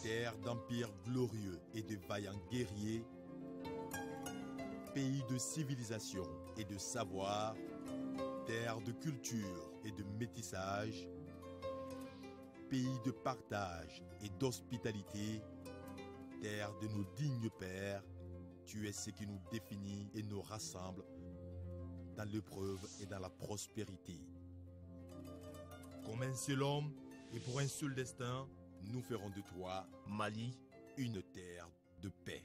Terre d'empires glorieux et de vaillants guerriers, pays de civilisation et de savoir, terre de culture et de métissage, pays de partage et d'hospitalité, terre de nos dignes pères, tu es ce qui nous définit et nous rassemble dans l'épreuve et dans la prospérité. Comme un seul homme et pour un seul destin, nous ferons de toi, Mali, une terre de paix.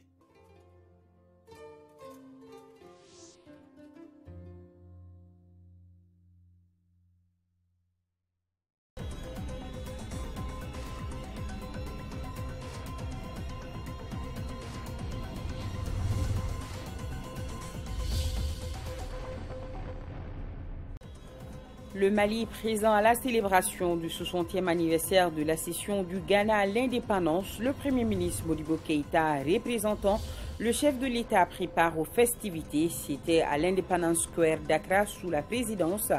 Le Mali, présent à la célébration du 60e anniversaire de la cession du Ghana à l'indépendance, le Premier ministre Modibo Keïta, représentant le chef de l'État, prépare aux festivités. C'était à l'Independence Square d'Accra sous la présidence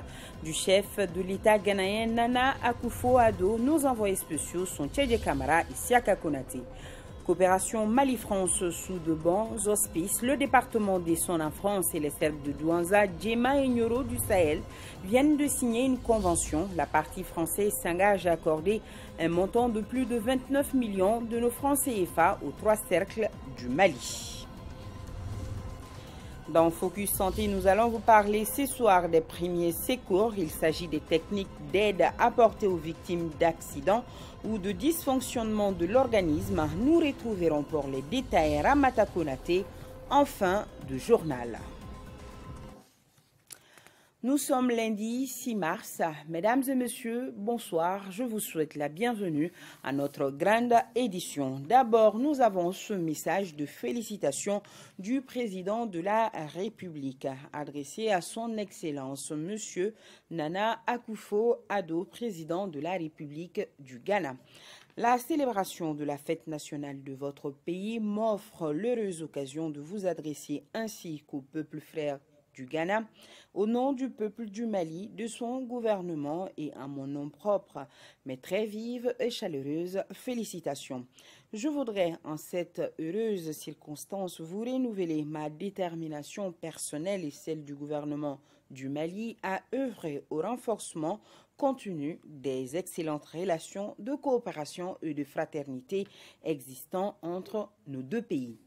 du chef de l'État ghanéen Nana Akufo-Addo. Nos envoyés spéciaux sont Tchèdje Camara et Siaka Konaté. Coopération Mali-France sous de bons auspices, le département des Sons en France et les Serbes de Douanza, Djema et Nyoro du Sahel viennent de signer une convention. La partie française s'engage à accorder un montant de plus de 29 millions de nos francs CFA aux trois cercles du Mali. Dans Focus Santé, nous allons vous parler ce soir des premiers secours. Il s'agit des techniques d'aide apportées aux victimes d'accidents ou de dysfonctionnement de l'organisme. Nous retrouverons pour les détails Ramata Konaté en fin de journal. Nous sommes lundi 6 mars. Mesdames et messieurs, bonsoir. Je vous souhaite la bienvenue à notre grande édition. D'abord, nous avons ce message de félicitations du président de la République adressé à son Excellence, Monsieur Nana Akufo-Addo, président de la République du Ghana. La célébration de la fête nationale de votre pays m'offre l'heureuse occasion de vous adresser ainsi qu'au peuple frère du Ghana, au nom du peuple du Mali, de son gouvernement et à mon nom propre, mes très vives et chaleureuses félicitations. Je voudrais, en cette heureuse circonstance, vous renouveler ma détermination personnelle et celle du gouvernement du Mali à œuvrer au renforcement continu des excellentes relations de coopération et de fraternité existant entre nos deux pays.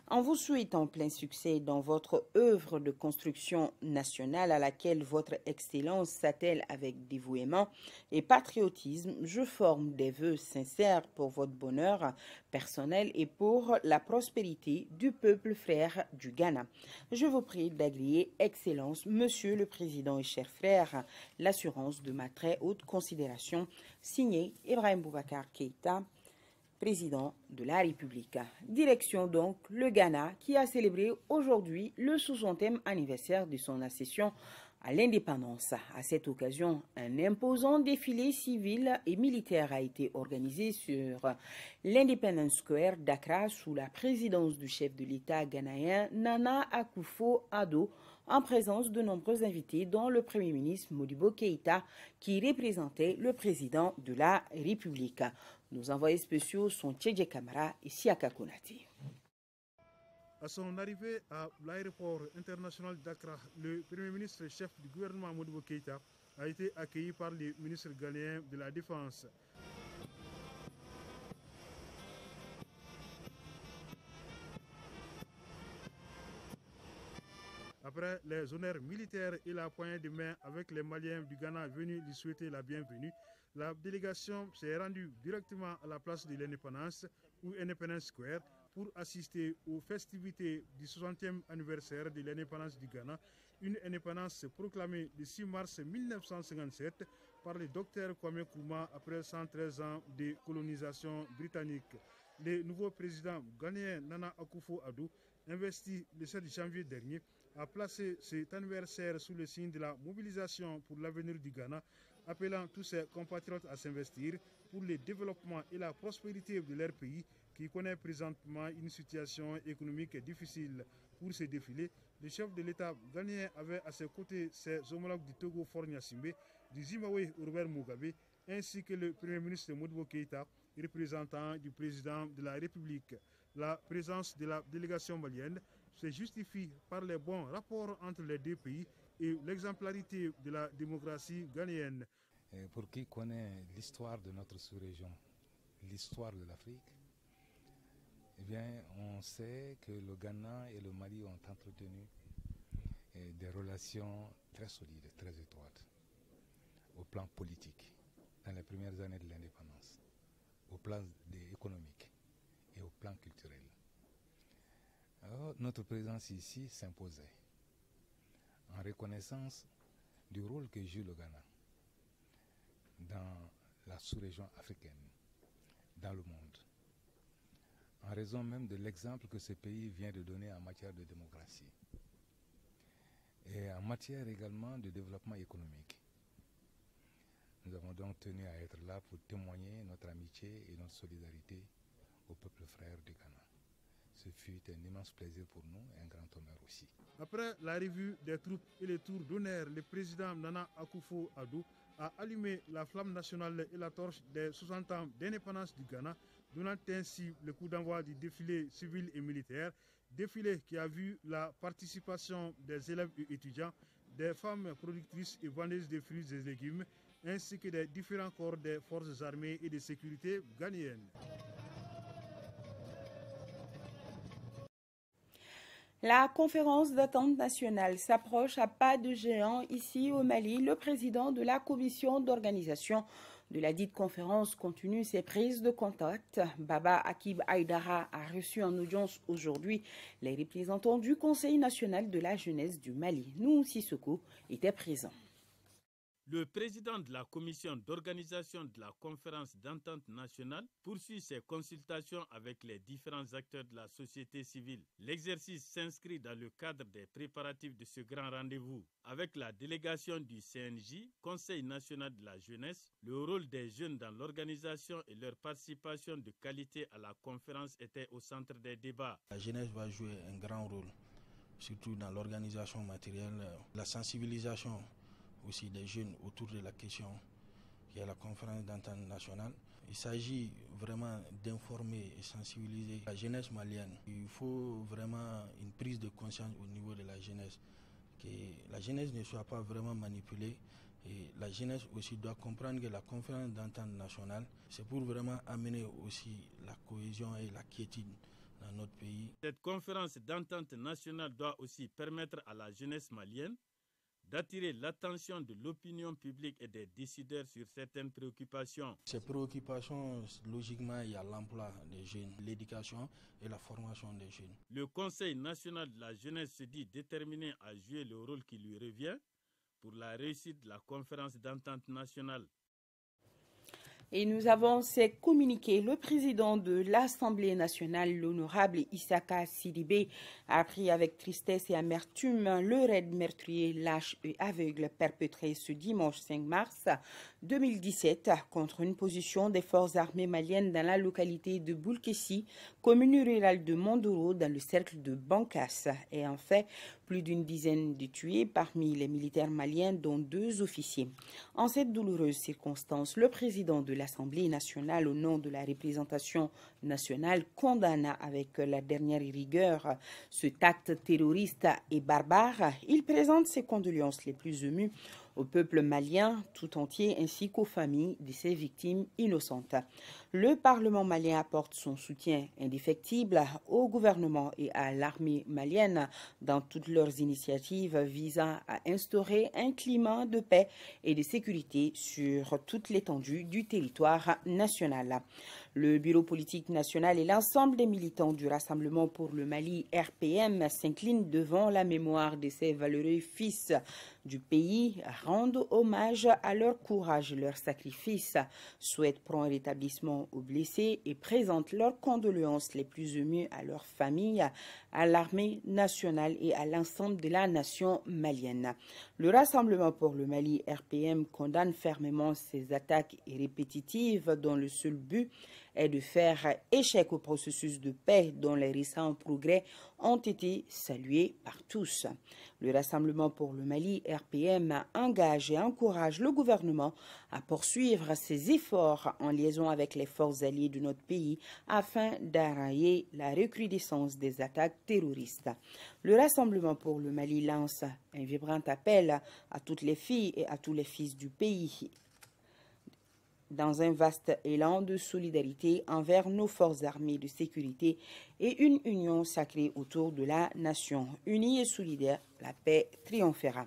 En vous souhaitant plein succès dans votre œuvre de construction nationale à laquelle votre Excellence s'attelle avec dévouement et patriotisme, je forme des vœux sincères pour votre bonheur personnel et pour la prospérité du peuple frère du Ghana. Je vous prie d'agréer, Excellence, Monsieur le Président et cher frère, l'assurance de ma très haute considération. Signé Ibrahim Boubacar Keïta, président de la République. Direction donc le Ghana qui a célébré aujourd'hui le 60e anniversaire de son accession à l'indépendance. À cette occasion, un imposant défilé civil et militaire a été organisé sur l'Independence Square d'Accra sous la présidence du chef de l'État ghanéen Nana Akufo-Addo, en présence de nombreux invités, dont le Premier ministre Modibo Keïta, qui représentait le président de la République. Nos envoyés spéciaux sont Tchèdje Camara et Siaka Konaté. À son arrivée à l'aéroport international d'Accra, le Premier ministre chef du gouvernement Modibo Keïta a été accueilli par le ministre ghanéen de la Défense. Après les honneurs militaires et la poignée de main avec les Maliens du Ghana venus lui souhaiter la bienvenue, la délégation s'est rendue directement à la place de l'Indépendance ou Independence Square pour assister aux festivités du 60e anniversaire de l'indépendance du Ghana, une indépendance proclamée le 6 mars 1957 par le docteur Kwame Nkrumah après 113 ans de colonisation britannique. Le nouveau président ghanéen Nana Akufo-Addo, investi le 7 janvier dernier, a placé cet anniversaire sous le signe de la mobilisation pour l'avenir du Ghana, appelant tous ses compatriotes à s'investir pour le développement et la prospérité de leur pays qui connaît présentement une situation économique difficile. Pour ce défilé, le chef de l'État ghanéen avait à ses côtés ses homologues du Togo Faure Gnassingbé, du Zimbabwe Robert Mugabe, ainsi que le Premier ministre Modibo Keïta représentant du président de la République. La présence de la délégation malienne se justifie par les bons rapports entre les deux pays et l'exemplarité de la démocratie ghanéenne. Pour qui connaît l'histoire de notre sous-région, l'histoire de l'Afrique, eh bien, on sait que le Ghana et le Mali ont entretenu des relations très solides, très étroites, au plan politique, dans les premières années de l'indépendance, au plan économique et au plan culturel. Alors, notre présence ici s'imposait en reconnaissance du rôle que joue le Ghana dans la sous-région africaine, dans le monde, en raison même de l'exemple que ce pays vient de donner en matière de démocratie et en matière également de développement économique. Nous avons donc tenu à être là pour témoigner notre amitié et notre solidarité au peuple frère du Ghana. Ce fut un immense plaisir pour nous et un grand honneur aussi. Après la revue des troupes et les tours d'honneur, le président Nana Akufo-Addo a allumé la flamme nationale et la torche des 60 ans d'indépendance du Ghana, donnant ainsi le coup d'envoi du défilé civil et militaire, défilé qui a vu la participation des élèves et étudiants, des femmes productrices et vendeuses de fruits et légumes, ainsi que des différents corps des forces armées et de sécurité ghanéennes. La conférence d'attente nationale s'approche à pas de géant ici au Mali. Le président de la commission d'organisation de la dite conférence continue ses prises de contact. Baba Akib Aïdara a reçu en audience aujourd'hui les représentants du Conseil national de la jeunesse du Mali. Nous, Sissoko, était présents. Le président de la commission d'organisation de la conférence d'entente nationale poursuit ses consultations avec les différents acteurs de la société civile. L'exercice s'inscrit dans le cadre des préparatifs de ce grand rendez-vous. Avec la délégation du CNJ, Conseil national de la jeunesse, le rôle des jeunes dans l'organisation et leur participation de qualité à la conférence était au centre des débats. La jeunesse va jouer un grand rôle, surtout dans l'organisation matérielle, la sensibilisation aussi des jeunes autour de la question qui est la conférence d'entente nationale. Il s'agit vraiment d'informer et sensibiliser la jeunesse malienne. Il faut vraiment une prise de conscience au niveau de la jeunesse, que la jeunesse ne soit pas vraiment manipulée et la jeunesse aussi doit comprendre que la conférence d'entente nationale, c'est pour vraiment amener aussi la cohésion et la quiétude dans notre pays. Cette conférence d'entente nationale doit aussi permettre à la jeunesse malienne d'attirer l'attention de l'opinion publique et des décideurs sur certaines préoccupations. Ces préoccupations, logiquement, il y a l'emploi des jeunes, l'éducation et la formation des jeunes. Le Conseil national de la jeunesse se dit déterminé à jouer le rôle qui lui revient pour la réussite de la conférence d'entente nationale. Et nous avons ces communiqués. Le président de l'Assemblée nationale, l'honorable Issaka Sidibé, a appris avec tristesse et amertume le raid meurtrier, lâche et aveugle perpétré ce dimanche 5 mars 2017 contre une position des forces armées maliennes dans la localité de Boulkessi, commune rurale de Mondoro, dans le cercle de Bankas. Et en fait, plus d'une dizaine de tués parmi les militaires maliens, dont 2 officiers. En cette douloureuse circonstance, le président de l'Assemblée nationale, au nom de la représentation nationale, condamna avec la dernière rigueur cet acte terroriste et barbare. Il présente ses condoléances les plus émues au peuple malien tout entier ainsi qu'aux familles de ces victimes innocentes. Le Parlement malien apporte son soutien indéfectible au gouvernement et à l'armée malienne dans toutes leurs initiatives visant à instaurer un climat de paix et de sécurité sur toute l'étendue du territoire national. Le Bureau politique national et l'ensemble des militants du Rassemblement pour le Mali RPM s'inclinent devant la mémoire de ces valeureux fils du pays, rendent hommage à leur courage et leur sacrifice, souhaitent prompt rétablissement aux blessés et présentent leurs condoléances les plus émues à leurs familles, à l'armée nationale et à l'ensemble de la nation malienne. Le Rassemblement pour le Mali RPM condamne fermement ces attaques répétitives dont le seul but est de faire échec au processus de paix dont les récents progrès ont été salués par tous. Le Rassemblement pour le Mali, RPM, engage et encourage le gouvernement à poursuivre ses efforts en liaison avec les forces alliées de notre pays afin d'enrayer la recrudescence des attaques terroristes. Le Rassemblement pour le Mali lance un vibrant appel à toutes les filles et à tous les fils du pays dans un vaste élan de solidarité envers nos forces armées de sécurité et une union sacrée autour de la nation. Unie et solidaire, la paix triomphera.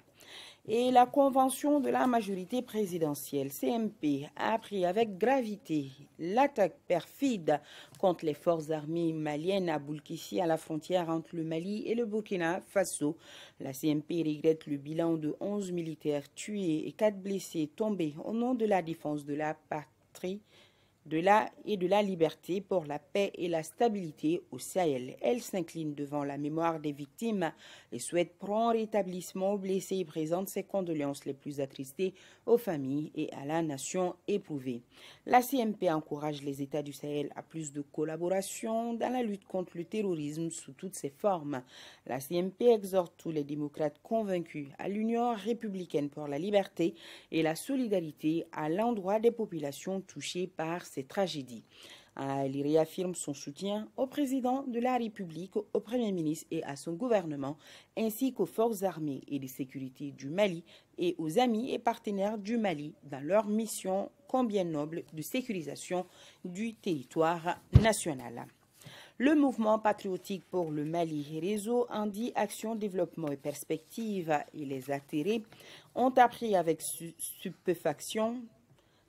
Et la convention de la majorité présidentielle, CMP, a appris avec gravité l'attaque perfide contre les forces armées maliennes à Boulkissi, à la frontière entre le Mali et le Burkina Faso. La CMP regrette le bilan de 11 militaires tués et 4 blessés tombés au nom de la défense de la patrie, de la liberté pour la paix et la stabilité au Sahel. Elle s'incline devant la mémoire des victimes et souhaite prompt rétablissement aux blessés et présente ses condoléances les plus attristées aux familles et à la nation éprouvée. La CMP encourage les États du Sahel à plus de collaboration dans la lutte contre le terrorisme sous toutes ses formes. La CMP exhorte tous les démocrates convaincus à l'Union républicaine pour la liberté et la solidarité à l'endroit des populations touchées par ces tragédies. Elle réaffirme son soutien au président de la République, au Premier ministre et à son gouvernement, ainsi qu'aux forces armées et de sécurité du Mali et aux amis et partenaires du Mali dans leur mission combien noble de sécurisation du territoire national. Le mouvement patriotique pour le Mali, Réseau Andi Action, Développement et Perspectives et les atterrés ont appris avec stupéfaction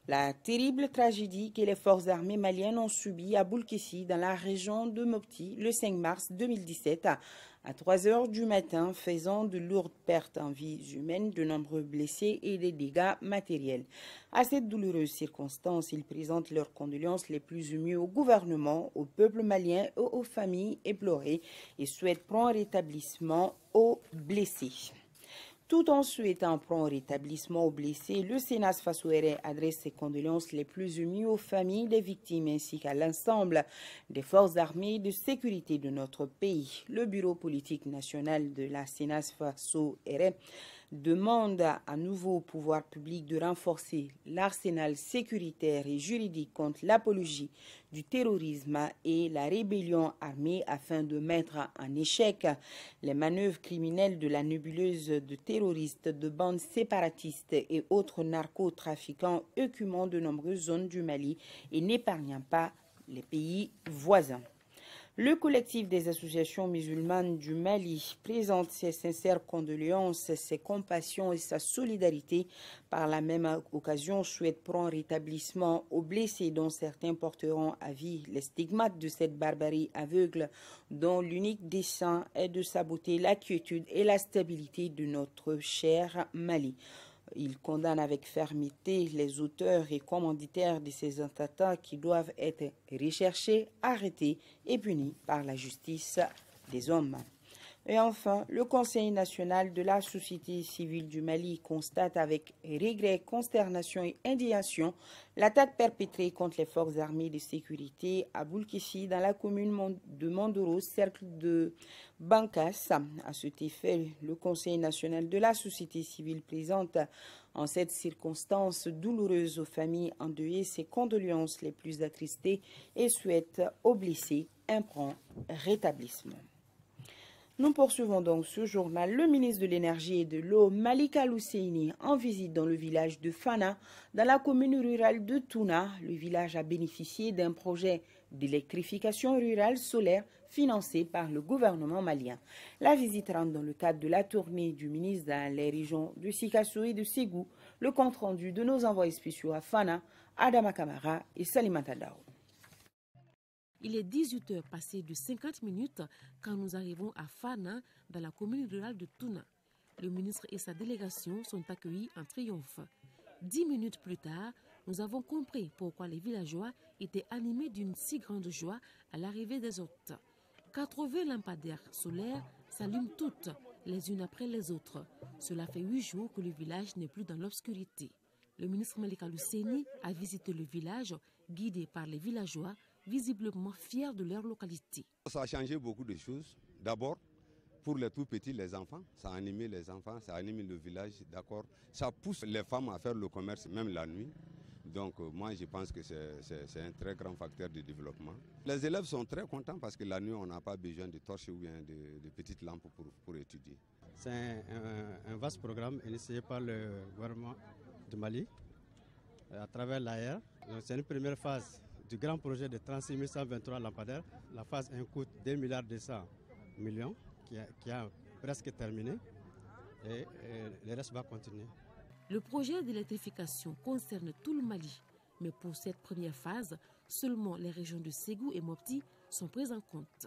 la terrible tragédie que les forces armées maliennes ont subie à Boulkissi, dans la région de Mopti, le 5 mars 2017, à 3 heures du matin, faisant de lourdes pertes en vies humaines, de nombreux blessés et des dégâts matériels. À cette douloureuse circonstance, ils présentent leurs condoléances les plus émues au gouvernement, au peuple malien et aux familles éplorées et souhaitent prompt rétablissement aux blessés. Tout en souhaitant prompt rétablissement aux blessés, le Sénat Fassouéré adresse ses condoléances les plus émues aux familles des victimes ainsi qu'à l'ensemble des forces armées de sécurité de notre pays. Le Bureau politique national de la Sénat Fassouéré demande à nouveau au pouvoir public de renforcer l'arsenal sécuritaire et juridique contre l'apologie du terrorisme et la rébellion armée afin de mettre en échec les manœuvres criminelles de la nébuleuse de terroristes, de bandes séparatistes et autres narcotrafiquants écumant de nombreuses zones du Mali et n'épargnant pas les pays voisins. Le collectif des associations musulmanes du Mali présente ses sincères condoléances, ses compassions et sa solidarité. Par la même occasion, souhaite prompt rétablissement aux blessés dont certains porteront à vie les stigmates de cette barbarie aveugle dont l'unique dessein est de saboter la quiétude et la stabilité de notre cher Mali. Il condamne avec fermeté les auteurs et commanditaires de ces attentats qui doivent être recherchés, arrêtés et punis par la justice des hommes. Et enfin, le Conseil national de la société civile du Mali constate avec regret, consternation et indignation l'attaque perpétrée contre les forces armées de sécurité à Boulkissi dans la commune de Mandoro, cercle de Bankas. À cet effet, le Conseil national de la société civile présente en cette circonstance douloureuse aux familles endeuillées ses condoléances les plus attristées et souhaite aux blessés un prompt rétablissement. Nous poursuivons donc ce journal. Le ministre de l'Énergie et de l'Eau, Malika Lousseini, en visite dans le village de Fana, dans la commune rurale de Touna. Le village a bénéficié d'un projet d'électrification rurale solaire financé par le gouvernement malien. La visite rentre dans le cadre de la tournée du ministre dans les régions de Sikasso et de Ségou. Le compte-rendu de nos envoyés spéciaux à Fana, Adama Kamara et Salimata Dao. Il est 18h passé de 50 minutes quand nous arrivons à Fana, dans la commune rurale de Touna. Le ministre et sa délégation sont accueillis en triomphe. 10 minutes plus tard, nous avons compris pourquoi les villageois étaient animés d'une si grande joie à l'arrivée des hôtes. 80 lampadaires solaires s'allument toutes, les unes après les autres. Cela fait 8 jours que le village n'est plus dans l'obscurité. Le ministre Malika Lousseini a visité le village, guidé par les villageois, visiblement fiers de leur localité. Ça a changé beaucoup de choses. D'abord, pour les tout petits, les enfants, ça a animé les enfants, ça anime le village, d'accord. Ça pousse les femmes à faire le commerce même la nuit. Donc moi je pense que c'est un très grand facteur de développement. Les élèves sont très contents parce que la nuit on n'a pas besoin de torches ou bien de petites lampes pour étudier. C'est un vaste programme initié par le gouvernement du Mali à travers l'AR. C'est une première phase du grand projet de 36 123 lampadaires. La phase 1 coûte 2,2 milliards qui a presque terminé et le reste va continuer. Le projet d'électrification concerne tout le Mali, mais pour cette première phase, seulement les régions de Ségou et Mopti sont prises en compte.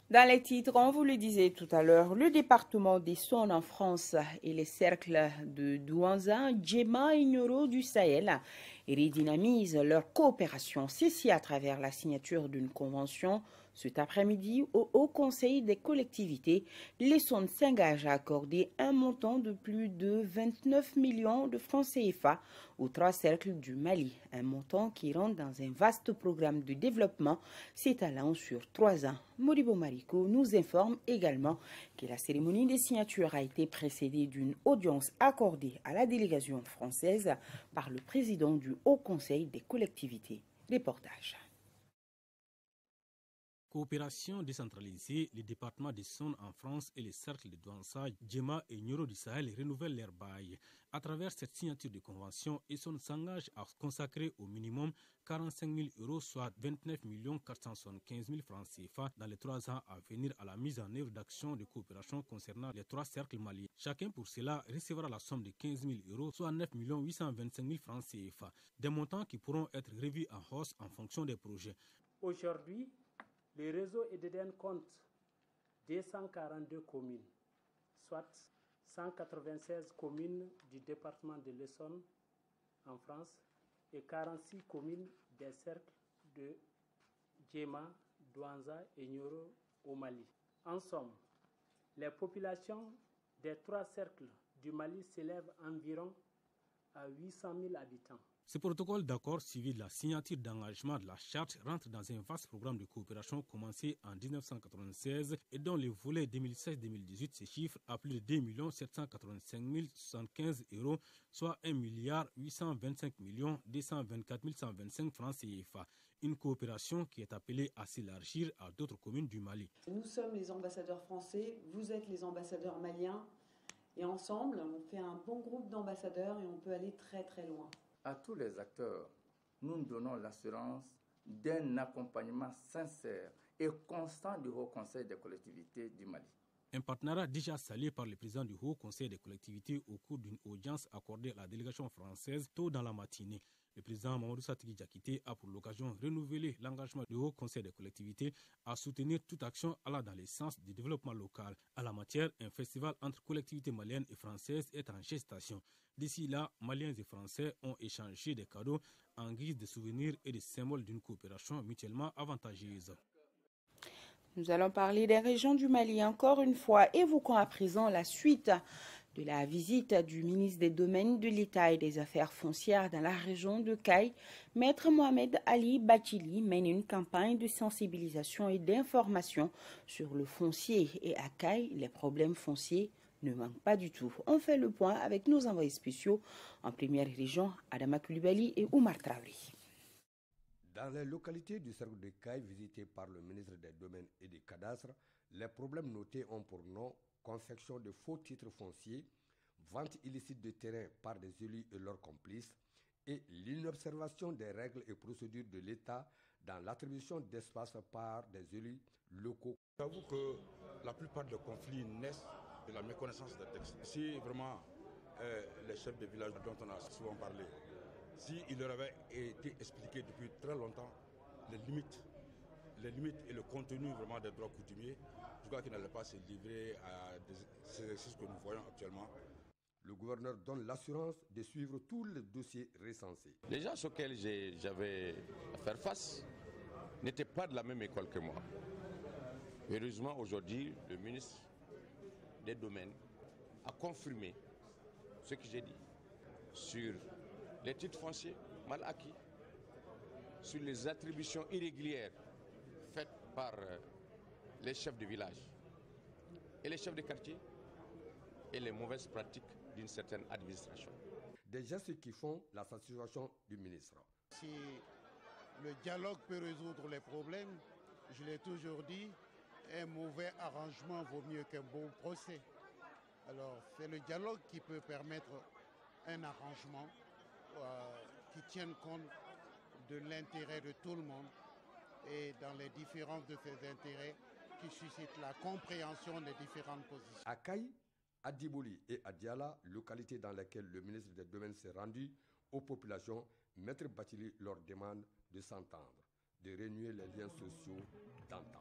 Dans les titres, on vous le disait tout à l'heure, le département d'Essonne en France et les cercles de Douanza, Djema et Nioro du Sahel redynamisent leur coopération. Ceci à travers la signature d'une convention. Cet après-midi, au Haut Conseil des collectivités, l'Essonne s'engage à accorder un montant de plus de 29 millions de francs CFA aux 3 cercles du Mali. Un montant qui rentre dans un vaste programme de développement s'étalant sur 3 ans. Moribo Mariko nous informe également que la cérémonie de signature a été précédée d'une audience accordée à la délégation française par le président du Haut Conseil des collectivités. Reportage. Coopération décentralisée, les départements d'Essonne en France et les cercles de Douanza, Djema et Nioro du Sahel renouvellent leur bail. À travers cette signature de convention, Essonne s'engage à consacrer au minimum 45 000 euros, soit 29 475 000 francs CFA dans les 3 ans à venir à la mise en œuvre d'actions de coopération concernant les 3 cercles maliens. Chacun pour cela recevra la somme de 15 000 euros, soit 9 825 000 francs CFA. Des montants qui pourront être revus en hausse en fonction des projets. Aujourd'hui, le réseau EDDN compte 242 communes, soit 196 communes du département de l'Essonne en France et 46 communes des cercles de Djema, Douanza et Nioro au Mali. En somme, les populations des 3 cercles du Mali s'élèvent environ à 800 000 habitants. Ce protocole d'accord suivi de la signature d'engagement de la charte rentre dans un vaste programme de coopération commencé en 1996 et dont le volet 2016-2018 se chiffre à plus de 2 785 075 euros, soit 1 825 224 125 francs CFA. Une coopération qui est appelée à s'élargir à d'autres communes du Mali. Nous sommes les ambassadeurs français, vous êtes les ambassadeurs maliens et ensemble on fait un bon groupe d'ambassadeurs et on peut aller très très loin. À tous les acteurs, nous donnons l'assurance d'un accompagnement sincère et constant du Haut Conseil des collectivités du Mali. Un partenariat déjà salué par le président du Haut Conseil des collectivités au cours d'une audience accordée à la délégation française tôt dans la matinée. Le président Mamadou Satigi Diakité a pour l'occasion renouvelé l'engagement du Haut Conseil des collectivités à soutenir toute action allant dans le sens du développement local. À la matière, un festival entre collectivités maliennes et françaises est en gestation. D'ici là, Maliens et Français ont échangé des cadeaux en guise de souvenirs et de symboles d'une coopération mutuellement avantageuse. Nous allons parler des régions du Mali encore une fois, évoquant à présent la suite de la visite du ministre des Domaines de l'État et des Affaires foncières dans la région de Kayes. Maître Mohamed Ali Bachili mène une campagne de sensibilisation et d'information sur le foncier et à Kayes, les problèmes fonciers ne manquent pas du tout. On fait le point avec nos envoyés spéciaux en première région, Adama Koulibaly et Oumar Traoré. Dans les localités du cercle de Kayes visitées par le ministre des Domaines et des Cadastres, les problèmes notés ont pour nom confection de faux titres fonciers, vente illicite de terrain par des élus et leurs complices et l'inobservation des règles et procédures de l'État dans l'attribution d'espaces par des élus locaux. J'avoue que la plupart des conflits naissent de la méconnaissance des textes. Si vraiment les chefs de village dont on a souvent parlé, s'il leur avait été expliqué depuis très longtemps les limites et le contenu vraiment des droits coutumiers, je crois qu'ils n'allaient pas se livrer à ces exercices que nous voyons actuellement. Le gouverneur donne l'assurance de suivre tous les dossiers recensés. Les gens auxquels j'avais à faire face n'étaient pas de la même école que moi. Heureusement, aujourd'hui, le ministre des Domaines a confirmé ce que j'ai dit sur les titres fonciers mal acquis sur les attributions irrégulières faites par les chefs de village et les chefs de quartier et les mauvaises pratiques d'une certaine administration. Des gestes qui font la satisfaction du ministre. Si le dialogue peut résoudre les problèmes, je l'ai toujours dit, un mauvais arrangement vaut mieux qu'un bon procès. Alors c'est le dialogue qui peut permettre un arrangement qui tienne compte de l'intérêt de tout le monde et dans les différences de ces intérêts qui suscitent la compréhension des différentes positions. À Kaï, à Diboli et à Diala, localités dans lesquelles le ministre des Domaines s'est rendu aux populations, Maître Bathily leur demande de s'entendre, de renouer les liens sociaux d'antan.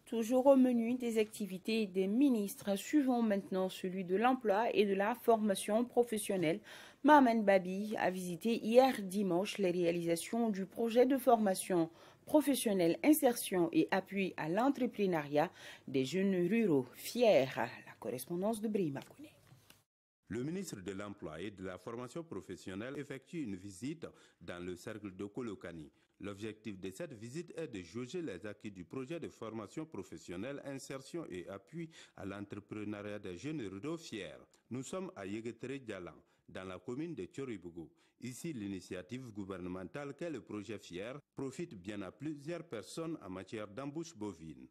Toujours au menu des activités des ministres, suivons maintenant celui de l'emploi et de la formation professionnelle. Maman Babi a visité hier dimanche les réalisations du projet de formation professionnelle, insertion et appui à l'entrepreneuriat des jeunes ruraux fiers. La correspondance de Brima Kouné. Le ministre de l'Emploi et de la formation professionnelle effectue une visite dans le cercle de Kolokani. L'objectif de cette visite est de jauger les acquis du projet de formation professionnelle, insertion et appui à l'entrepreneuriat des jeunes ruraux fiers. Nous sommes à Yegetere Dialan, dans la commune de Tchoribougou. Ici, l'initiative gouvernementale qu'est le projet FIER profite bien à plusieurs personnes en matière d'embauche bovine.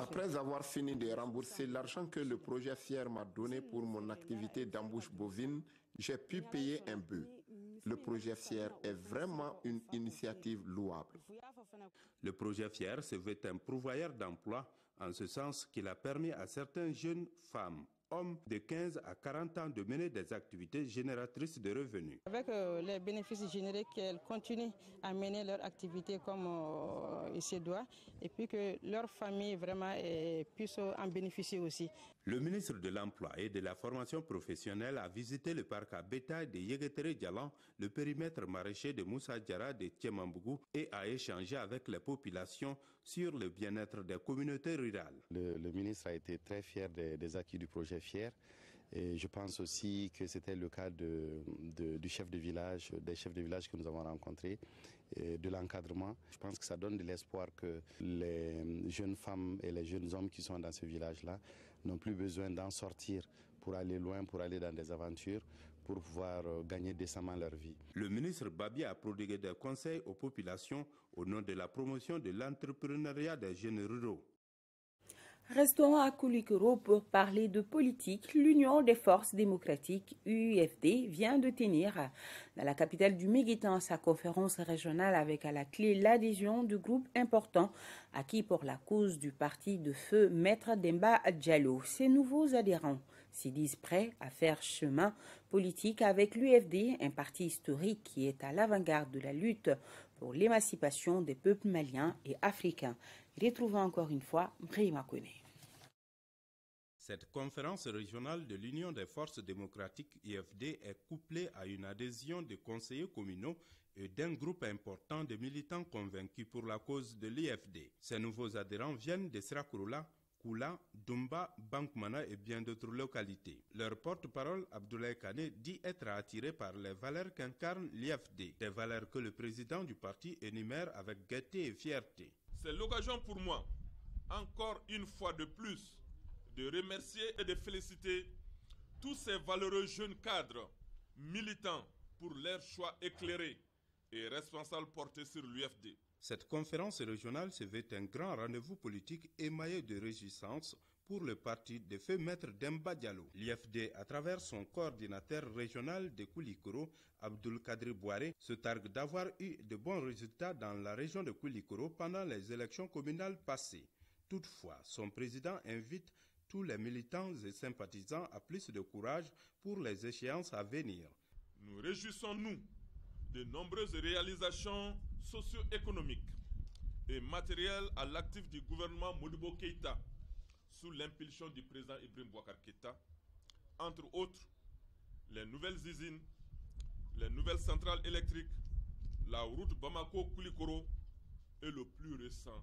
Après avoir fini de rembourser l'argent que le projet FIER m'a donné pour mon activité d'embauche bovine, j'ai pu payer un peu. Le projet FIER est vraiment une initiative louable. Le projet FIER se veut un pourvoyeur d'emploi en ce sens qu'il a permis à certaines jeunes femmes, hommes de 15 à 40 ans de mener des activités génératrices de revenus. Avec les bénéfices générés, qu'elles continuent à mener leur activité comme il se doit et puis que leur famille vraiment puisse en bénéficier aussi. Le ministre de l'Emploi et de la formation professionnelle a visité le parc à bétail de Yegetere Dialan, le périmètre maraîcher de Moussa Diara de Tchemambougou et a échangé avec les populations sur le bien-être des communautés rurales. Le ministre a été très fier des acquis du projet FIER. Et je pense aussi que c'était le cas du chef de village, des chefs de village que nous avons rencontrés, de l'encadrement. Je pense que ça donne de l'espoir que les jeunes femmes et les jeunes hommes qui sont dans ce village-là n'ont plus besoin d'en sortir pour aller loin, pour aller dans des aventures, pour pouvoir gagner décemment leur vie. Le ministre Babi a prodigué des conseils aux populations au nom de la promotion de l'entrepreneuriat des jeunes ruraux. Restons à Koulikoro pour parler de politique. L'Union des forces démocratiques, UFD, vient de tenir dans la capitale du Méguitan sa conférence régionale avec à la clé l'adhésion du groupe important acquis pour la cause du parti de feu Maître Demba Diallo. Ces nouveaux adhérents s'y disent prêts à faire chemin politique avec l'UFD, un parti historique qui est à l'avant-garde de la lutte pour l'émancipation des peuples maliens et africains. Retrouvons encore une fois Brima Kouné. Cette conférence régionale de l'Union des forces démocratiques IFD est couplée à une adhésion de conseillers communaux et d'un groupe important de militants convaincus pour la cause de l'IFD. Ces nouveaux adhérents viennent de Srakurula, Koula, Dumba, Bankmana et bien d'autres localités. Leur porte-parole, Abdoulaye Kane, dit être attiré par les valeurs qu'incarne l'IFD, des valeurs que le président du parti énumère avec gaieté et fierté. C'est l'occasion pour moi, encore une fois de plus, de remercier et de féliciter tous ces valeureux jeunes cadres militants pour leur choix éclairé et responsable porté sur l'UFD. Cette conférence régionale se veut un grand rendez-vous politique émaillé de réjouissance pour le parti de feu Maître Demba Diallo. L'IFD, à travers son coordinateur régional de Koulikoro, Abdoul Kadri Bouare, se targue d'avoir eu de bons résultats dans la région de Koulikoro pendant les élections communales passées. Toutefois, son président invite tous les militants et sympathisants à plus de courage pour les échéances à venir. Nous réjouissons-nous de nombreuses réalisations socio-économiques et matérielles à l'actif du gouvernement Modibo Keïta sous l'impulsion du président Ibrahim Boubacar Keïta, entre autres les nouvelles usines, les nouvelles centrales électriques, la route Bamako-Koulikoro et le plus récent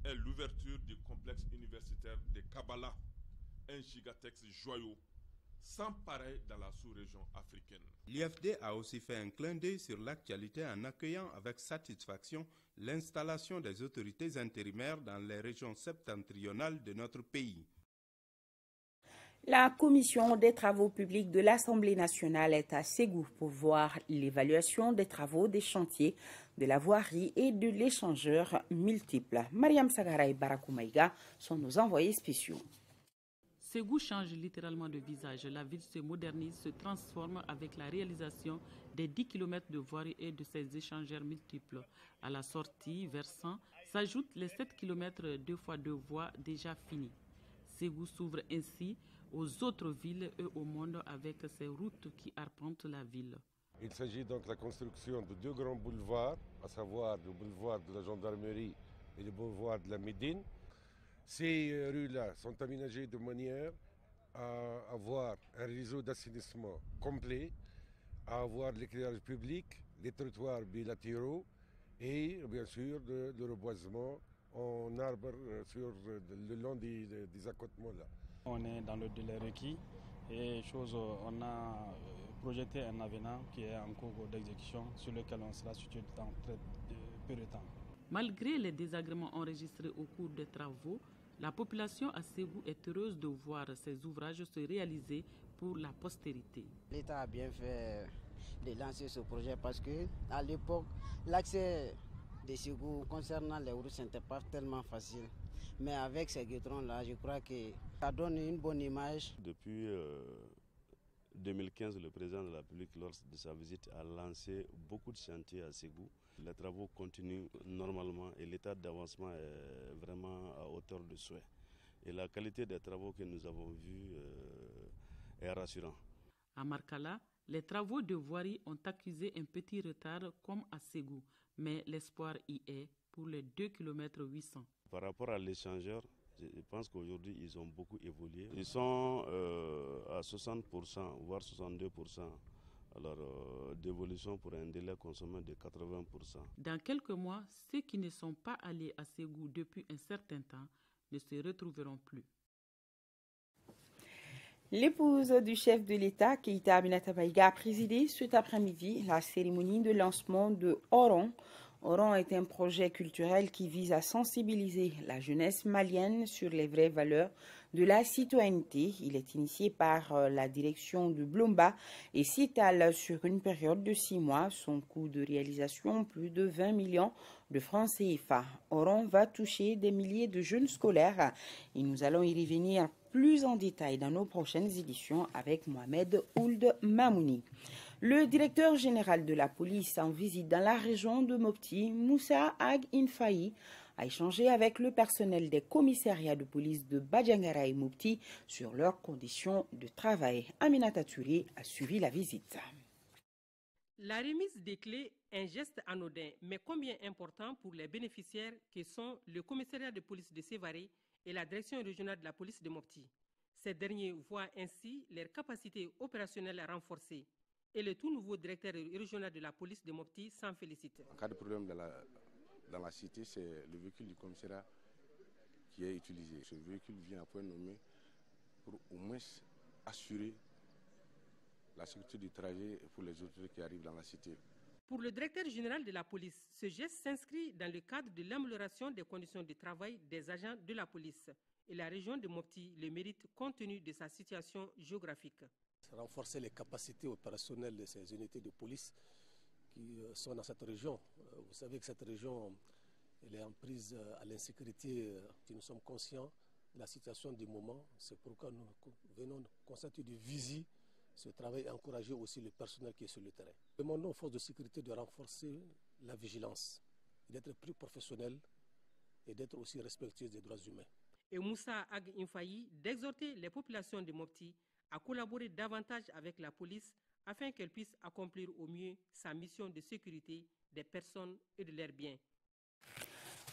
est l'ouverture du complexe universitaire de Kabbalah, un gigatex joyau sans pareil dans la sous-région africaine. L'IFD a aussi fait un clin d'œil sur l'actualité en accueillant avec satisfaction l'installation des autorités intérimaires dans les régions septentrionales de notre pays. La commission des travaux publics de l'Assemblée nationale est à Ségou pour voir l'évaluation des travaux des chantiers, de la voirie et de l'échangeur multiple. Mariam Sagara et Barakoumaïga sont nos envoyés spéciaux. Ségou change littéralement de visage. La ville se modernise, se transforme avec la réalisation des 10 km de voirie et de ses échangeurs multiples. À la sortie, versant, s'ajoutent les 7 km 2x2 voies déjà finis. Ségou s'ouvre ainsi aux autres villes et au monde avec ces routes qui arpentent la ville. Il s'agit donc de la construction de 2 grands boulevards, à savoir le boulevard de la gendarmerie et le boulevard de la Médine. Ces rues-là sont aménagées de manière à avoir un réseau d'assainissement complet, à avoir l'éclairage public, les trottoirs bilatéraux et bien sûr le reboisement en arbres le long des accotements-là. On est dans le délai requis et on a projeté un avenant qui est en cours d'exécution sur lequel on sera situé dans très peu de temps. Malgré les désagréments enregistrés au cours des travaux, la population à Ségou est heureuse de voir ces ouvrages se réaliser pour la postérité. L'État a bien fait de lancer ce projet parce qu'à l'époque, l'accès de Ségou concernant les routes, ce n'était pas tellement facile. Mais avec ces goudrons-là, je crois que ça donne une bonne image. Depuis 2015, le président de la République, lors de sa visite, a lancé beaucoup de chantiers à Ségou. Les travaux continuent normalement et l'état d'avancement est vraiment à hauteur de souhait. Et la qualité des travaux que nous avons vus est rassurante. À Markala, les travaux de voirie ont accusé un petit retard comme à Ségou, mais l'espoir y est pour les 2 km 800. Par rapport à l'échangeur, je pense qu'aujourd'hui, ils ont beaucoup évolué. Ils sont à 60%, voire 62%. Alors, d'évolution pour un délai consommé de 80%. Dans quelques mois, ceux qui ne sont pas allés à Ségou depuis un certain temps ne se retrouveront plus. L'épouse du chef de l'État, Keïta Aminata Maïga, a présidé cet après-midi la cérémonie de lancement de Oron. Oron est un projet culturel qui vise à sensibiliser la jeunesse malienne sur les vraies valeurs de la citoyenneté. Il est initié par la direction de Blomba et s'étale sur une période de 6 mois. Son coût de réalisation, plus de 20 millions de francs CFA. Oron va toucher des milliers de jeunes scolaires et nous allons y revenir plus en détail dans nos prochaines éditions avec Mohamed Ould Mamouni. Le directeur général de la police en visite dans la région de Mopti, Moussa Ag Infayi, a échangé avec le personnel des commissariats de police de Badjangara et Mopti sur leurs conditions de travail. Aminata Touré a suivi la visite. La remise des clés est un geste anodin, mais combien important pour les bénéficiaires que sont le commissariat de police de Sévaré et la direction régionale de la police de Mopti. Ces derniers voient ainsi leurs capacités opérationnelles renforcées. Et le tout nouveau directeur régional de la police de Mopti s'en félicite. En cas de problème dans la cité, c'est le véhicule du commissariat qui est utilisé. Ce véhicule vient à point nommé pour au moins assurer la sécurité du trajet pour les autorités qui arrivent dans la cité. Pour le directeur général de la police, ce geste s'inscrit dans le cadre de l'amélioration des conditions de travail des agents de la police. Et la région de Mopti le mérite compte tenu de sa situation géographique. Renforcer les capacités opérationnelles de ces unités de police qui sont dans cette région. Vous savez que cette région elle est en prise à l'insécurité. Nous sommes conscients de la situation du moment. C'est pourquoi nous venons constater de visu ce travail et encourager aussi le personnel qui est sur le terrain. Nous demandons aux forces de sécurité de renforcer la vigilance, d'être plus professionnels et d'être aussi respectueux des droits humains. Et Moussa Ag Infayi d'exhorter les populations de Mopti à collaborer davantage avec la police afin qu'elle puisse accomplir au mieux sa mission de sécurité des personnes et de leurs biens.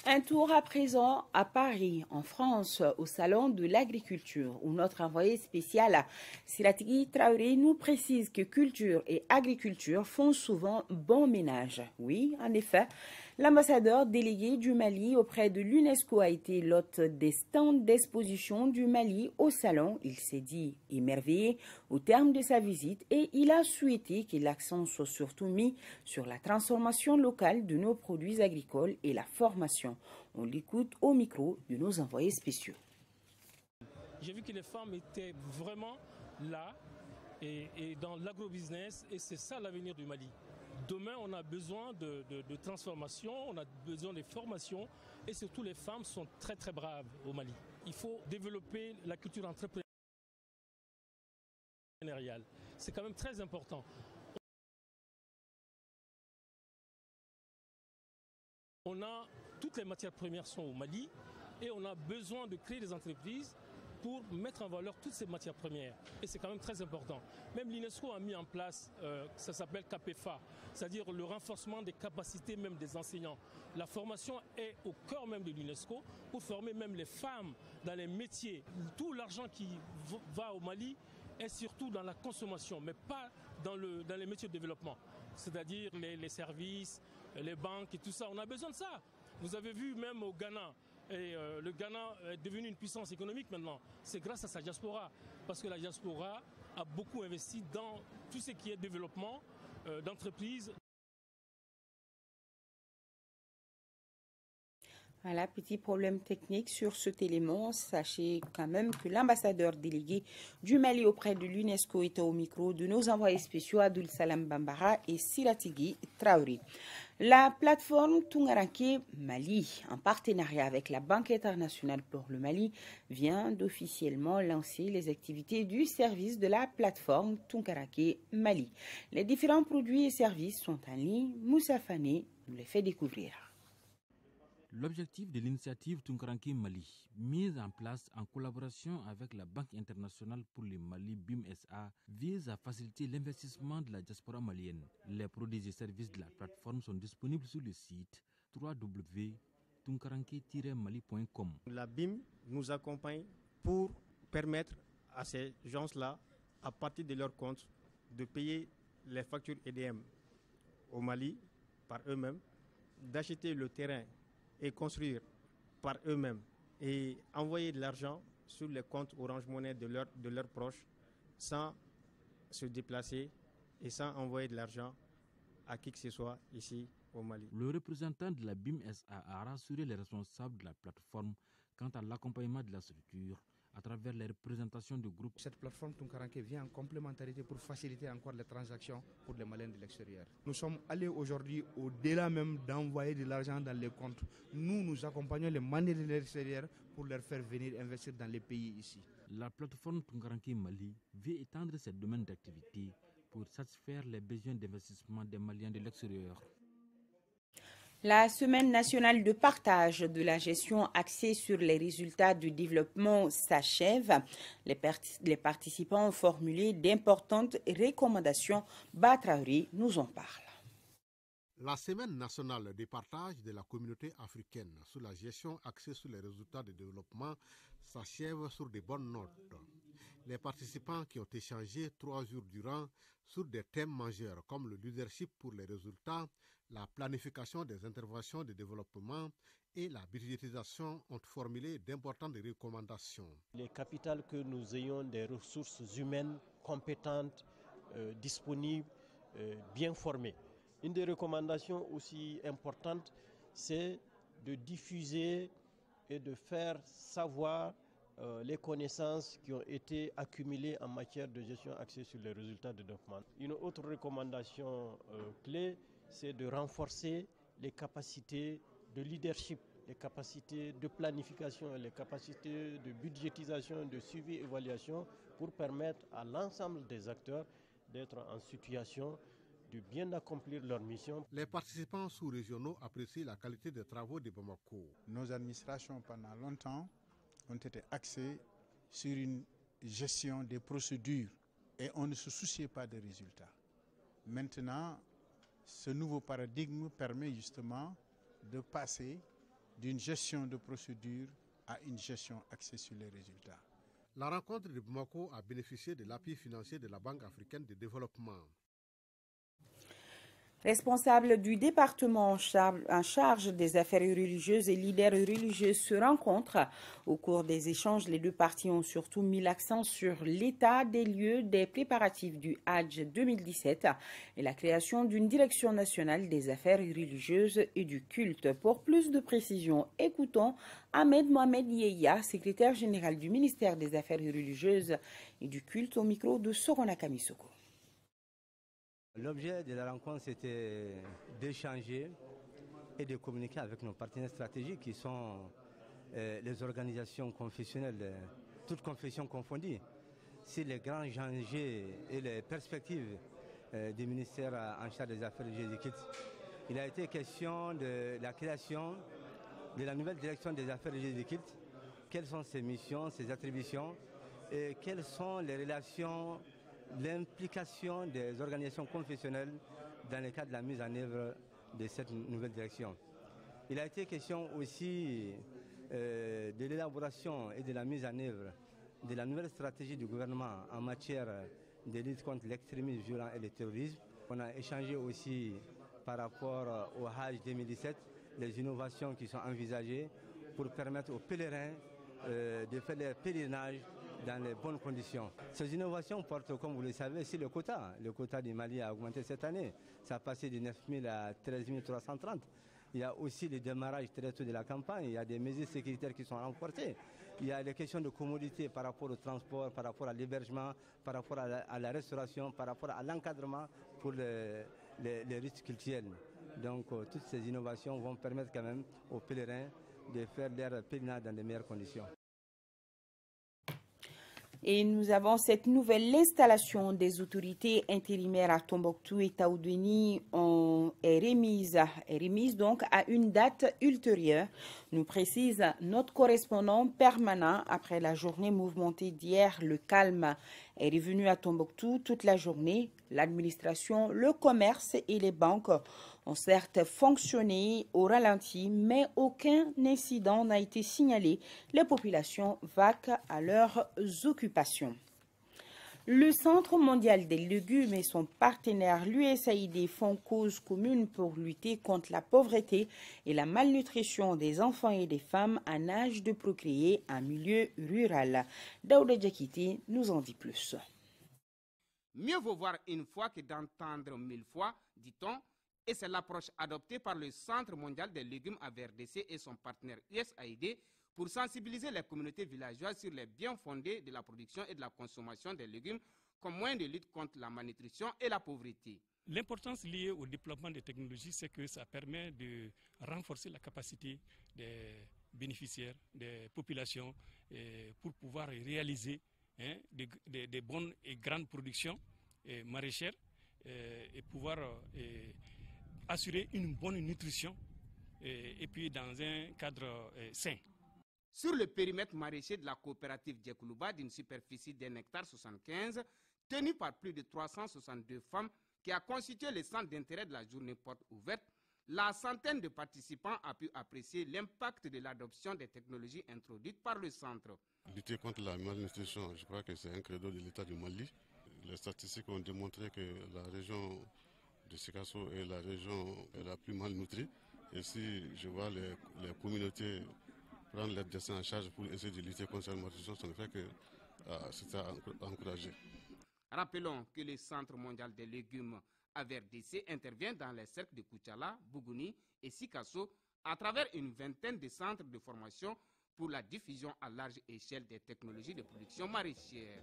Un tour à présent à Paris, en France, au Salon de l'Agriculture, où notre envoyé spécial Siratigi Traoré nous précise que culture et agriculture font souvent bon ménage. Oui, en effet, L'ambassadeur délégué du Mali auprès de l'UNESCO a été l'hôte des stands d'exposition du Mali au salon. Il s'est dit émerveillé au terme de sa visite et il a souhaité que l'accent soit surtout mis sur la transformation locale de nos produits agricoles et la formation. On l'écoute au micro de nos envoyés spéciaux. J'ai vu que les femmes étaient vraiment là et dans l'agrobusiness et c'est ça l'avenir du Mali. Demain, on a besoin de transformation, on a besoin de formation et surtout les femmes sont très très braves au Mali. Il faut développer la culture entrepreneuriale. C'est quand même très important. On a toutes les matières premières sont au Mali et on a besoin de créer des entreprises pour mettre en valeur toutes ces matières premières. Et c'est quand même très important. Même l'UNESCO a mis en place, ça s'appelle CAPEFA, c'est-à-dire le renforcement des capacités même des enseignants. La formation est au cœur même de l'UNESCO pour former même les femmes dans les métiers. Tout l'argent qui va au Mali est surtout dans la consommation, mais pas dans les métiers de développement. C'est-à-dire les services, les banques et tout ça. On a besoin de ça. Vous avez vu même au Ghana, et le Ghana est devenu une puissance économique maintenant. C'est grâce à sa diaspora. Parce que la diaspora a beaucoup investi dans tout ce qui est développement d'entreprises. Voilà, petit problème technique sur cet élément. Sachez quand même que l'ambassadeur délégué du Mali auprès de l'UNESCO était au micro de nos envoyés spéciaux Abdul Salam Bambara et Siratigi Traoré. La plateforme Tungarake Mali, en partenariat avec la Banque internationale pour le Mali, vient d'officiellement lancer les activités du service de la plateforme Tungarake Mali. Les différents produits et services sont en ligne. Moussa Fane nous les fait découvrir. L'objectif de l'initiative Tunkaranke Mali, mise en place en collaboration avec la Banque internationale pour le Mali BIM SA, vise à faciliter l'investissement de la diaspora malienne. Les produits et services de la plateforme sont disponibles sur le site www.tunkaranke-mali.com. La BIM nous accompagne pour permettre à ces gens-là, à partir de leur compte, de payer les factures EDM au Mali par eux-mêmes, d'acheter le terrain et construire par eux-mêmes et envoyer de l'argent sur les comptes Orange Money de leurs proches sans se déplacer et sans envoyer de l'argent à qui que ce soit ici au Mali. Le représentant de la BIM SA a rassuré les responsables de la plateforme quant à l'accompagnement de la structure à travers les représentations du groupe. Cette plateforme Tunkaranke vient en complémentarité pour faciliter encore les transactions pour les Maliens de l'extérieur. Nous sommes allés aujourd'hui au-delà même d'envoyer de l'argent dans les comptes. Nous accompagnons les Maliens de l'extérieur pour leur faire venir investir dans les pays ici. La plateforme Tunkaranke Mali veut étendre ses domaines d'activité pour satisfaire les besoins d'investissement des Maliens de l'extérieur. La semaine nationale de partage de la gestion axée sur les résultats du développement s'achève. Les participants ont formulé d'importantes recommandations. Batraouri nous en parle. La semaine nationale de partage de la communauté africaine sur la gestion axée sur les résultats du développement s'achève sur de bonnes notes. Les participants qui ont échangé 3 jours durant sur des thèmes majeurs comme le leadership pour les résultats, la planification des interventions de développement et la budgétisation ont formulé d'importantes recommandations. Il est capital que nous ayons des ressources humaines compétentes, disponibles, bien formées. Une des recommandations aussi importantes, c'est de diffuser et de faire savoir les connaissances qui ont été accumulées en matière de gestion axée sur les résultats de développement. Une autre recommandation clé, c'est de renforcer les capacités de leadership, les capacités de planification, les capacités de budgétisation, de suivi et évaluation pour permettre à l'ensemble des acteurs d'être en situation de bien accomplir leur mission. Les participants sous-régionaux apprécient la qualité des travaux de Bamako. Nos administrations pendant longtemps ont été axées sur une gestion des procédures et on ne se souciait pas des résultats. Maintenant, ce nouveau paradigme permet justement de passer d'une gestion de procédure à une gestion axée sur les résultats. La rencontre de Bamako a bénéficié de l'appui financier de la Banque africaine de développement. Responsables du département en charge des affaires religieuses et leaders religieux se rencontrent. Au cours des échanges, les deux parties ont surtout mis l'accent sur l'état des lieux des préparatifs du Hajj 2017 et la création d'une direction nationale des affaires religieuses et du culte. Pour plus de précisions, écoutons Ahmed Mohamed Yeya, secrétaire général du ministère des Affaires religieuses et du culte, au micro de Sorona Kamisoko. L'objet de la rencontre, c'était d'échanger et de communiquer avec nos partenaires stratégiques qui sont les organisations confessionnelles, toutes confessions confondues, sur les grands enjeux et les perspectives du ministère en charge des affaires religieuses et du culte. Il a été question de la création de la nouvelle direction des affaires religieuses et du culte, quelles sont ses missions, ses attributions et quelles sont les relations, l'implication des organisations confessionnelles dans le cadre de la mise en œuvre de cette nouvelle direction. Il a été question aussi de l'élaboration et de la mise en œuvre de la nouvelle stratégie du gouvernement en matière de lutte contre l'extrémisme violent et le terrorisme. On a échangé aussi par rapport au Hajj 2017, les innovations qui sont envisagées pour permettre aux pèlerins de faire leur pèlerinage dans les bonnes conditions. Ces innovations portent, comme vous le savez, sur le quota. Le quota du Mali a augmenté cette année. Ça a passé de 9 000 à 13 330. Il y a aussi le démarrage très tôt de la campagne. Il y a des mesures sécuritaires qui sont renforcées. Il y a des questions de commodité par rapport au transport, par rapport à l'hébergement, par rapport à la restauration, par rapport à l'encadrement pour les risques culturels. Donc toutes ces innovations vont permettre quand même aux pèlerins de faire leur pèlerinage dans de meilleures conditions. Et nous avons cette nouvelle installation des autorités intérimaires à Tombouctou et Taoudoueni est remise donc à une date ultérieure, nous précise notre correspondant permanent. Après la journée mouvementée d'hier, le calme est revenu à Tombouctou toute la journée. L'administration, le commerce et les banques ont certes fonctionné au ralenti, mais aucun incident n'a été signalé. Les populations vaquent à leurs occupations. Le Centre mondial des légumes et son partenaire l'USAID font cause commune pour lutter contre la pauvreté et la malnutrition des enfants et des femmes en âge de procréer en milieu rural. Daouda Diakité nous en dit plus. Mieux vaut voir une fois que d'entendre 1000 fois, dit-on, et c'est l'approche adoptée par le Centre mondial des légumes à VRDC et son partenaire USAID pour sensibiliser les communautés villageoises sur les biens fondés de la production et de la consommation des légumes comme moyen de lutte contre la malnutrition et la pauvreté. L'importance liée au développement des technologies, c'est que ça permet de renforcer la capacité des bénéficiaires, des populations, pour pouvoir réaliser des bonnes et grandes productions maraîchères et pouvoir assurer une bonne nutrition et puis dans un cadre sain. Sur le périmètre maraîcher de la coopérative Djekoulouba d'une superficie d'1,75 hectare, tenu par plus de 362 femmes, qui a constitué le centre d'intérêt de la journée porte ouverte, la centaine de participants a pu apprécier l'impact de l'adoption des technologies introduites par le centre. Lutter contre la malnutrition, je crois que c'est un credo de l'État du Mali. Les statistiques ont démontré que la région de Sikasso est la région la plus malnutrie. Et si je vois les communautés prendre leur destin en charge pour essayer de lutter contre la malnutrition, ça ne fait que c'est à encourager. Rappelons que le Centre mondial des légumes à VRDC intervient dans les cercles de Koutiala, Bougouni et Sikasso à travers une vingtaine de centres de formation pour la diffusion à large échelle des technologies de production maraîchère.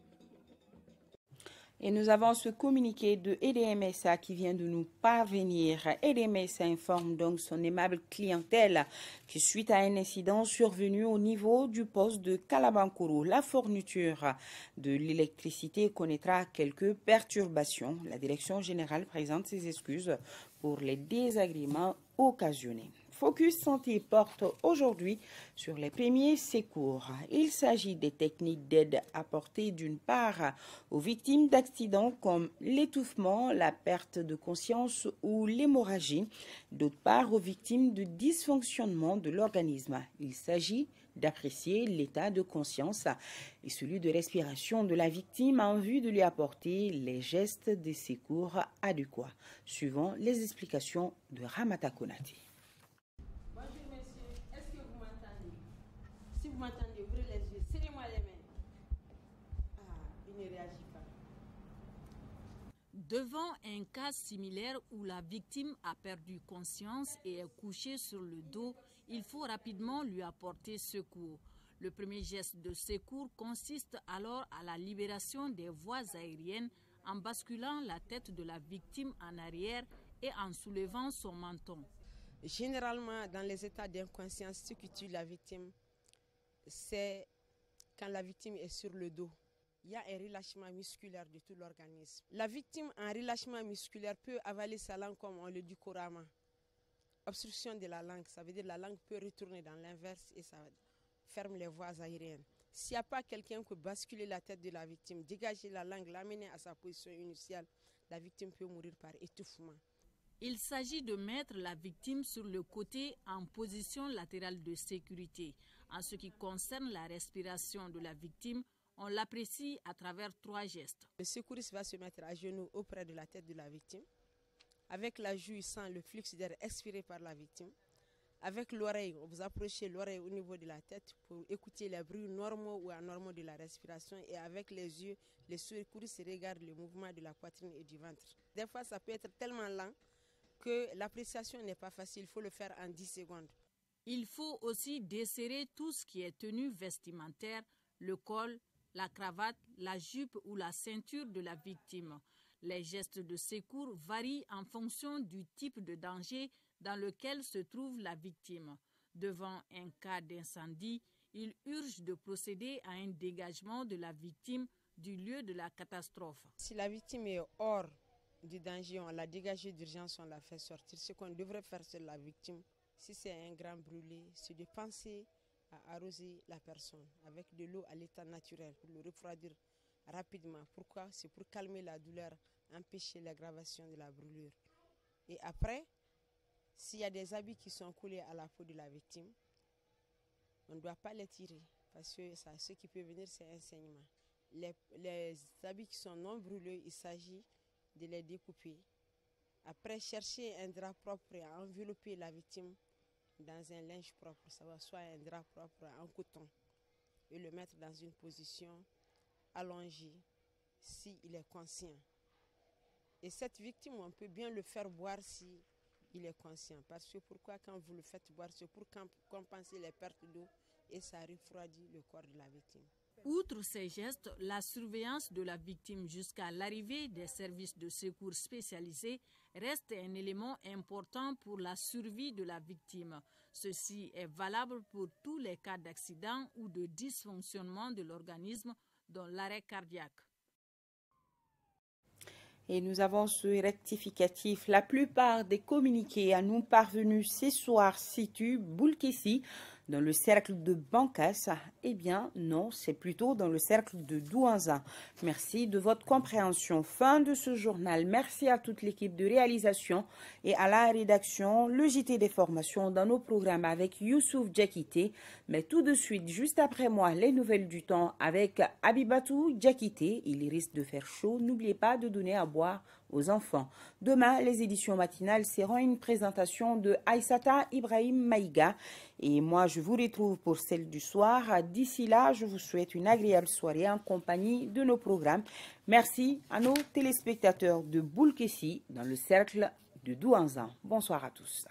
Et nous avons ce communiqué de EDMSA qui vient de nous parvenir. EDMSA informe donc son aimable clientèle que suite à un incident survenu au niveau du poste de Kalabankourou, la fourniture de l'électricité connaîtra quelques perturbations. La direction générale présente ses excuses pour les désagréments occasionnés. Focus Santé porte aujourd'hui sur les premiers secours. Il s'agit des techniques d'aide apportées d'une part aux victimes d'accidents comme l'étouffement, la perte de conscience ou l'hémorragie, d'autre part aux victimes de dysfonctionnement de l'organisme. Il s'agit d'apprécier l'état de conscience et celui de respiration de la victime en vue de lui apporter les gestes de secours adéquats, suivant les explications de Ramata Konati. Bonjour monsieur, est-ce que vous m'entendez? Si vous m'entendez, ouvrez les yeux, serrez-moi les mains. Il ne réagit pas. Devant un cas similaire où la victime a perdu conscience et est couchée sur le dos, il faut rapidement lui apporter secours. Le premier geste de secours consiste alors à la libération des voies aériennes en basculant la tête de la victime en arrière et en soulevant son menton. Généralement, dans les états d'inconscience, ce qui tue la victime, c'est quand la victime est sur le dos. Il y a un relâchement musculaire de tout l'organisme. La victime en relâchement musculaire peut avaler sa langue comme on le dit couramment. Obstruction de la langue, ça veut dire la langue peut retourner dans l'inverse et ça ferme les voies aériennes. S'il n'y a pas quelqu'un qui peut basculer la tête de la victime, dégager la langue, l'amener à sa position initiale, la victime peut mourir par étouffement. Il s'agit de mettre la victime sur le côté en position latérale de sécurité. En ce qui concerne la respiration de la victime, on l'apprécie à travers 3 gestes. Le secouriste va se mettre à genoux auprès de la tête de la victime. Avec la joue, il sent le flux d'air expiré par la victime. Avec l'oreille, vous approchez l'oreille au niveau de la tête pour écouter les bruits normaux ou anormaux de la respiration. Et avec les yeux, le secouriste regarde le mouvement de la poitrine et du ventre. Des fois, ça peut être tellement lent que l'appréciation n'est pas facile. Il faut le faire en 10 secondes. Il faut aussi desserrer tout ce qui est tenue vestimentaire, le col, la cravate, la jupe ou la ceinture de la victime. Les gestes de secours varient en fonction du type de danger dans lequel se trouve la victime. Devant un cas d'incendie, il urge de procéder à un dégagement de la victime du lieu de la catastrophe. Si la victime est hors du danger, on l'a dégagée d'urgence, on l'a fait sortir. Ce qu'on devrait faire sur la victime, si c'est un grand brûlé, c'est de penser à arroser la personne avec de l'eau à l'état naturel pour le refroidir rapidement. Pourquoi? C'est pour calmer la douleur, empêcher l'aggravation de la brûlure. Et après, s'il y a des habits qui sont collés à la peau de la victime, on ne doit pas les tirer parce que ce qui peut venir, c'est un saignement. Les habits qui sont non brûlés, il s'agit de les découper. Après, chercher un drap propre et envelopper la victime dans un linge propre, ça va soit un drap propre en coton, et le mettre dans une position allongée s'il est conscient. Et cette victime, on peut bien le faire boire si il est conscient. Parce que pourquoi quand vous le faites boire, c'est pour compenser les pertes d'eau et ça refroidit le corps de la victime. Outre ces gestes, la surveillance de la victime jusqu'à l'arrivée des services de secours spécialisés reste un élément important pour la survie de la victime. Ceci est valable pour tous les cas d'accident ou de dysfonctionnement de l'organisme, dont l'arrêt cardiaque. Et nous avons ce rectificatif. La plupart des communiqués à nous parvenus ce soir situent Boulkessi dans le cercle de Bankas. Eh bien, non, c'est plutôt dans le cercle de Douanza. Merci de votre compréhension. Fin de ce journal. Merci à toute l'équipe de réalisation et à la rédaction. Le JT des formations dans nos programmes avec Youssouf Djakité. Mais tout de suite, juste après moi, les nouvelles du temps avec Abibatou Djakité. Il risque de faire chaud. N'oubliez pas de donner à boire aux enfants. Demain, les éditions matinales seront une présentation de Aïssata Ibrahim Maïga. Et moi, je vous retrouve pour celle du soir. D'ici là, je vous souhaite une agréable soirée en compagnie de nos programmes. Merci à nos téléspectateurs de Boulkessi dans le cercle de Douanza. Bonsoir à tous.